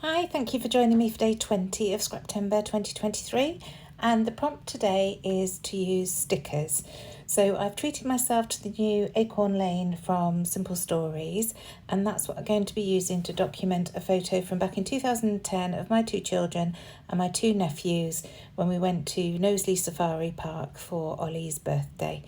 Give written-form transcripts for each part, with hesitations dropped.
Hi, thank you for joining me for day 20 of Scraptember 2023, and the prompt today is to use stickers. So I've treated myself to the new Acorn lane from Simple Stories, and that's what I'm going to be using to document a photo from back in 2010 of my two children and my two nephews when we went to Knowsley Safari Park for Ollie's birthday.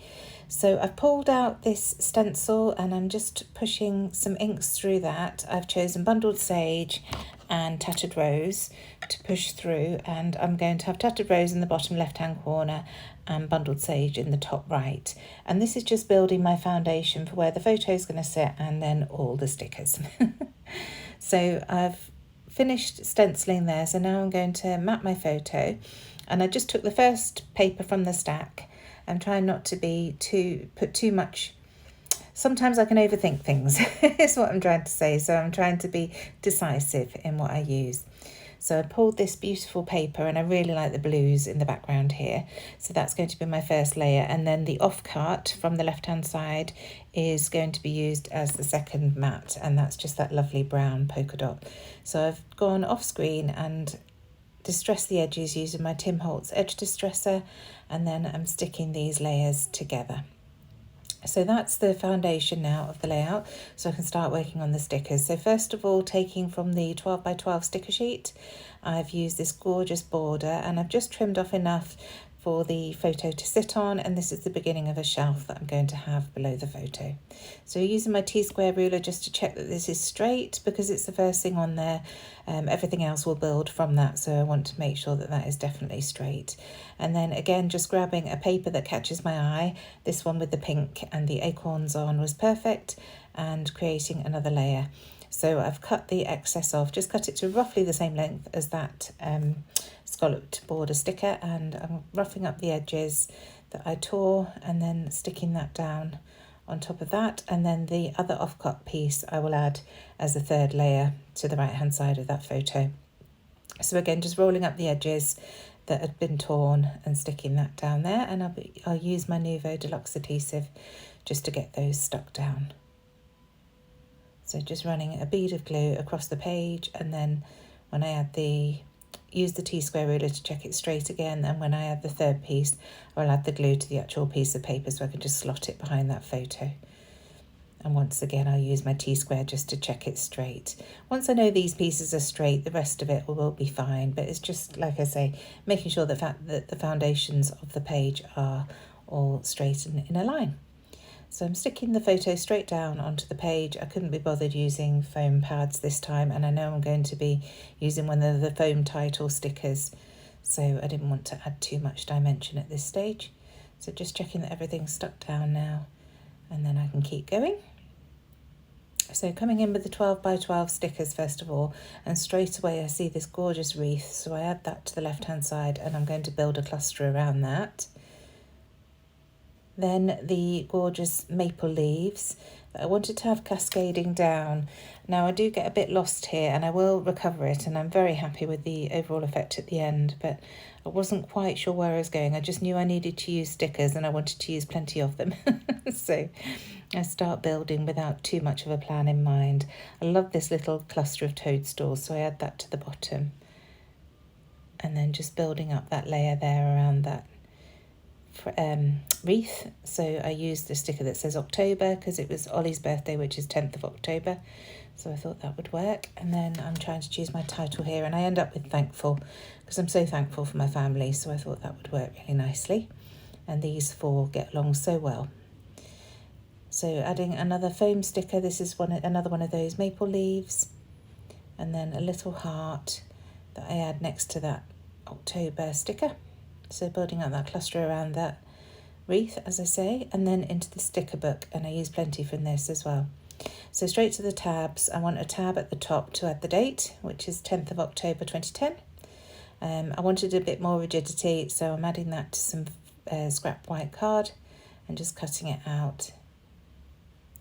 So I've pulled out this stencil and I'm just pushing some inks through that. I've chosen Bundled Sage and Tattered Rose to push through, and I'm going to have Tattered Rose in the bottom left hand corner and Bundled Sage in the top right. And this is just building my foundation for where the photo is going to sit and then all the stickers. So I've finished stenciling there, so now I'm going to map my photo, and I just took the first paper from the stack. I'm trying not to put too much. Sometimes I can overthink things, is what I'm trying to say. So I'm trying to be decisive in what I use. So I pulled this beautiful paper, and I really like the blues in the background here. So that's going to be my first layer. And then the off-cut from the left-hand side is going to be used as the second mat. And that's just that lovely brown polka dot. So I've gone off screen and distressed the edges using my Tim Holtz edge distresser. And then I'm sticking these layers together. So that's the foundation now of the layout, so I can start working on the stickers. So first of all, taking from the 12 by 12 sticker sheet, I've used this gorgeous border, and I've just trimmed off enough for the photo to sit on, and this is the beginning of a shelf that I'm going to have below the photo. So using my T-square ruler just to check that this is straight, because it's the first thing on there. Everything else will build from that, so I want to make sure that that is definitely straight. And then again, just grabbing a paper that catches my eye. This one with the pink and the acorns on was perfect, and creating another layer. So I've cut the excess off, just cut it to roughly the same length as that scalloped border sticker, and I'm roughing up the edges that I tore and then sticking that down on top of that. And then the other off-cut piece I will add as a third layer to the right hand side of that photo. So again, just rolling up the edges that had been torn and sticking that down there, and I'll use my Nuvo Deluxe adhesive just to get those stuck down. So just running a bead of glue across the page, and then when I use the T-square ruler to check it straight again, and when I add the third piece, I'll add the glue to the actual piece of paper so I can just slot it behind that photo. And once again, I'll use my T-square just to check it straight. Once I know these pieces are straight, the rest of it will be fine, but it's just, like I say, making sure that the foundations of the page are all straight and in a line. So I'm sticking the photo straight down onto the page. I couldn't be bothered using foam pads this time, and I know I'm going to be using one of the foam title stickers, so I didn't want to add too much dimension at this stage. So just checking that everything's stuck down now, and then I can keep going. So coming in with the 12 by 12 stickers first of all, and straight away I see this gorgeous wreath, so I add that to the left hand side, and I'm going to build a cluster around that. Then the gorgeous maple leaves that I wanted to have cascading down. Now I do get a bit lost here, and I will recover it, and I'm very happy with the overall effect at the end, but I wasn't quite sure where I was going. I just knew I needed to use stickers, and I wanted to use plenty of them. So I start building without too much of a plan in mind. I love this little cluster of toadstools, so I add that to the bottom, and then just building up that layer there around that wreath. So I used the sticker that says October because it was Ollie's birthday, which is 10th of October, so I thought that would work. And then I'm trying to choose my title here, and I end up with thankful because I'm so thankful for my family, so I thought that would work really nicely, and these four get along so well. So adding another foam sticker, this is another one of those maple leaves, and then a little heart that I add next to that October sticker. So building up that cluster around that wreath, as I say, and then into the sticker book, and I use plenty from this as well. So straight to the tabs. I want a tab at the top to add the date, which is 10th of October 2010. I wanted a bit more rigidity, so I'm adding that to some scrap white card and just cutting it out,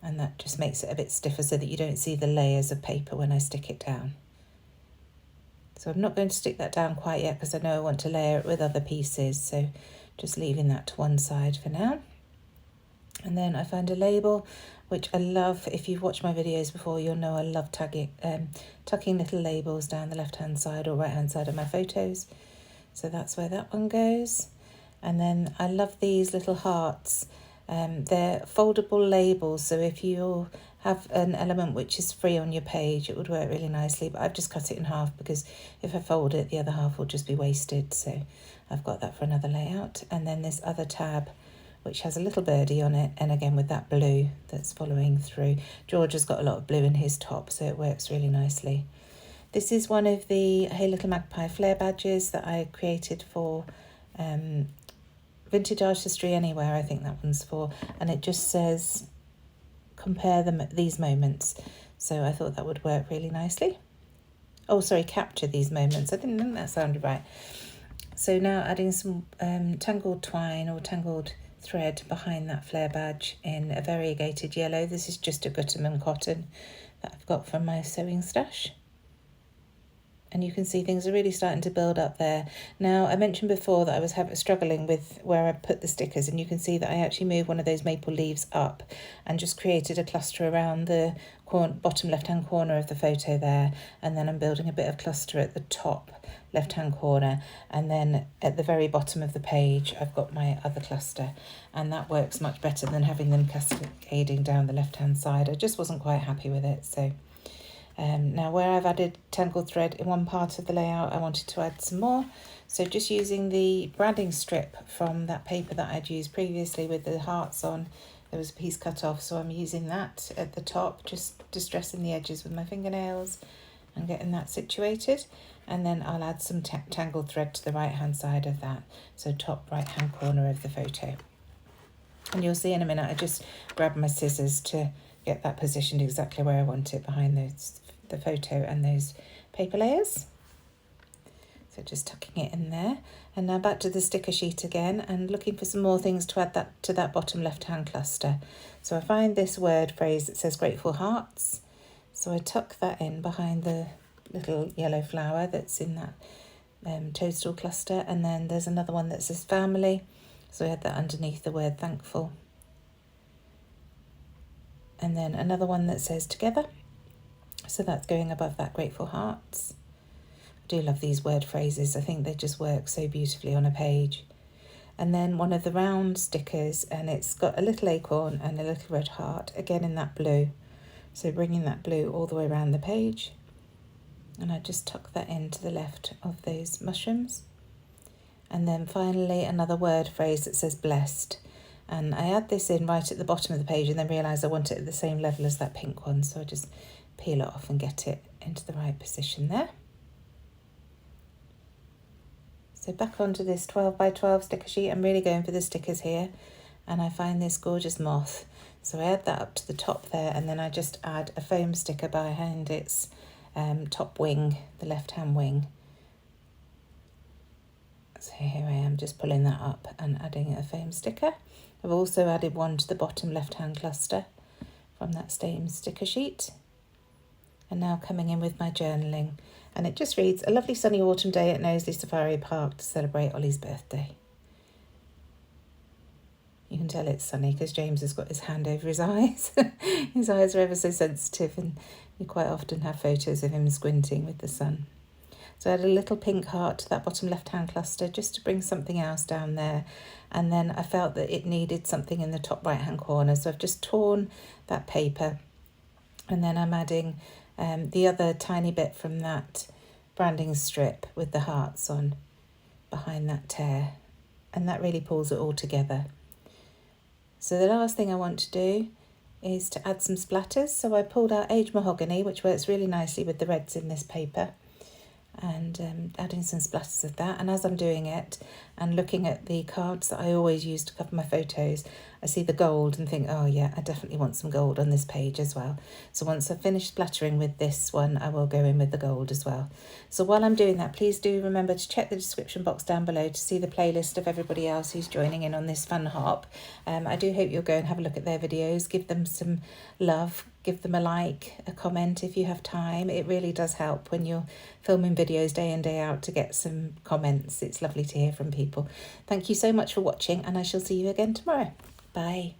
and that just makes it a bit stiffer so that you don't see the layers of paper when I stick it down. So I'm not going to stick that down quite yet because I know I want to layer it with other pieces, so just leaving that to one side for now. And then I find a label. which I love. If you've watched my videos before, you'll know I love tucking little labels down the left-hand side or right-hand side of my photos. So that's where that one goes. And then I love these little hearts. They're foldable labels, so if you have an element which is free on your page, it would work really nicely, but I've just cut it in half because if I fold it, the other half will just be wasted. So I've got that for another layout. And then this other tab, which has a little birdie on it, and again with that blue that's following through. George has got a lot of blue in his top, so it works really nicely. This is one of the Hey Little Magpie Flair badges that I created for Vintage Artistry Anywhere, I think that one's for, and it just says compare these moments. So I thought that would work really nicely. Oh, sorry, capture these moments. I didn't think that sounded right. So now adding some tangled twine or tangled thread behind that Flair badge in a variegated yellow. This is just a Gutterman cotton that I've got from my sewing stash. And you can see things are really starting to build up there. Now, I mentioned before that I was struggling with where I put the stickers, and you can see that I actually moved one of those maple leaves up and just created a cluster around the bottom left-hand corner of the photo there. And then I'm building a bit of cluster at the top left-hand corner. And then at the very bottom of the page, I've got my other cluster. And that works much better than having them cascading down the left-hand side. I just wasn't quite happy with it, so... now where I've added tangled thread in one part of the layout, I wanted to add some more. So just using the branding strip from that paper that I'd used previously with the hearts on, there was a piece cut off, so I'm using that at the top, just distressing the edges with my fingernails and getting that situated. And then I'll add some tangled thread to the right hand side of that, so top right hand corner of the photo. And you'll see in a minute, I just grabbed my scissors to get that positioned exactly where I want it behind the photo and those paper layers. So just tucking it in there. And now back to the sticker sheet again and looking for some more things to add to that bottom left hand cluster. So I find this word phrase that says grateful hearts. So I tuck that in behind the little yellow flower that's in that toadstool cluster. And then there's another one that says family. So I had that underneath the word thankful. And then another one that says together. So that's going above that grateful hearts. I do love these word phrases. I think they just work so beautifully on a page. And then one of the round stickers, and it's got a little acorn and a little red heart, again in that blue. So bringing that blue all the way around the page. And I just tuck that in to the left of those mushrooms. And then finally another word phrase that says blessed. And I add this in right at the bottom of the page and then realise I want it at the same level as that pink one. So I just peel it off and get it into the right position there. So back onto this 12 by 12 sticker sheet. I'm really going for the stickers here. And I find this gorgeous moth. So I add that up to the top there, and then I just add a foam sticker behind its top wing, the left-hand wing. So here I am just pulling that up and adding a foam sticker. I've also added one to the bottom left-hand cluster from that same sticker sheet. And now coming in with my journaling. And it just reads, a lovely sunny autumn day at Knowsley Safari Park to celebrate Ollie's birthday. You can tell it's sunny because James has got his hand over his eyes. His eyes are ever so sensitive, and you quite often have photos of him squinting with the sun. So I add a little pink heart to that bottom left-hand cluster just to bring something else down there. And then I felt that it needed something in the top right-hand corner. So I've just torn that paper, and then I'm adding the other tiny bit from that branding strip with the hearts on behind that tear. And that really pulls it all together. So the last thing I want to do is to add some splatters. So I pulled out aged mahogany, which works really nicely with the reds in this paper, and adding some splatters of that. And as I'm doing it and looking at the cards that I always use to cover my photos, I see the gold and think, oh yeah, I definitely want some gold on this page as well. So once I've finished splattering with this one, I will go in with the gold as well. So while I'm doing that, please do remember to check the description box down below to see the playlist of everybody else who's joining in on this fun hop. I do hope you'll go and have a look at their videos, give them some love, give them a like, a comment if you have time. It really does help when you're filming videos day in, day out to get some comments. It's lovely to hear from people. Thank you so much for watching, and I shall see you again tomorrow. Bye.